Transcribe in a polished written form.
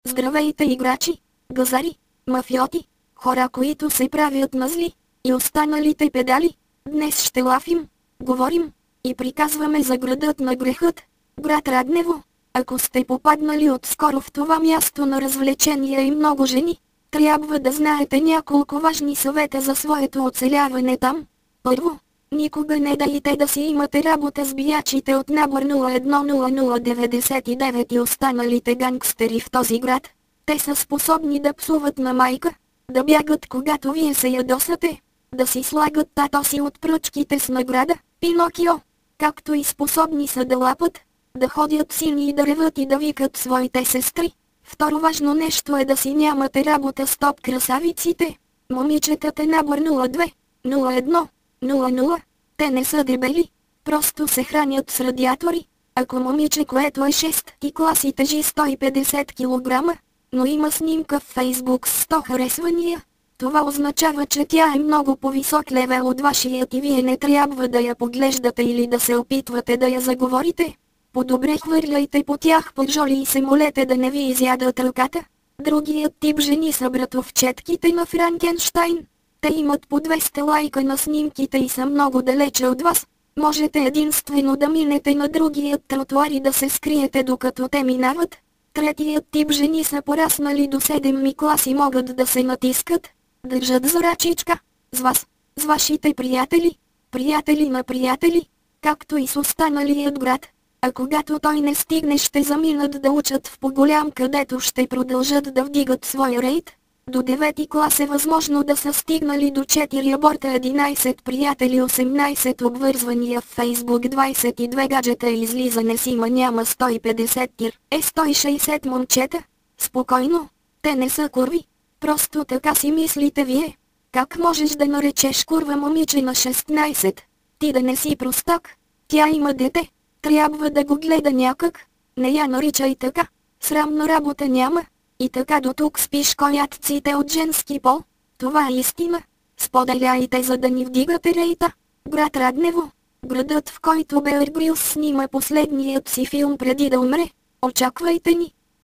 Здравейте, играчи, газари, мафиоти, хора, които се правят мъзли, и останалите педали. Днес ще лафим, говорим и приказваме за градът на грехът, град Раднево. Ако сте попаднали отскоро в това място на развлечения и много жени, трябва да знаете няколко важни съвета за своето оцеляване там. Първо, никога не дайте да си имате работа с биячите от набор 010099 и останалите гангстери в този град. Те са способни да псуват на майка, да бягат когато вие се ядосате, да си слагат тато си от пръчките с награда, Пинокио, както и способни са да лапат, да ходят сини и да реват и да викат своите сестри. Второ важно нещо е да си нямате работа с топ красавиците. Момичетата набор 02, 01, 00, те не са дебели, просто се хранят с радиатори. Ако момиче, което е 6 клас и тежи 150 кг, но има снимка в Фейсбук с 100 харесвания, това означава, че тя е много по-висок левел от вашият и вие не трябва да я поглеждате или да се опитвате да я заговорите. По-добре хвърляйте по тях пържоли и се молете да не ви изядат ръката. Другият тип жени са братовчетките на Франкенщайн. Те имат по 200 лайка на снимките и са много далече от вас. Можете единствено да минете на другият тротуар и да се скриете докато те минават. Третият тип жени са пораснали до 7 клас и могат да се натискат. Държат за ръчичка. С вас, с вашите приятели, приятели на приятели, както и с останалият град. А когато той не стигне, ще заминат да учат в по-голям, където ще продължат да вдигат своя рейд. До 9 клас е възможно да са стигнали до 4 аборта, 11 приятели, 18 обвързвания в Фейсбук, 22 гаджета и излизане с има няма 150 тир, 160 момчета. Спокойно, те не са курви. Просто така си мислите вие. Как можеш да наречеш курва момиче на 16? Ти да не си простак. Тя има дете. Трябва да го гледа някак. Не я наричай така. Срамна работа няма. И така до тук спиш кояците от женски пол. Това е истина. Споделяйте, за да ни вдигате рейта. Град Раднево. Градът, в който Беар Грилс снима последният си филм преди да умре. Очаквайте ни.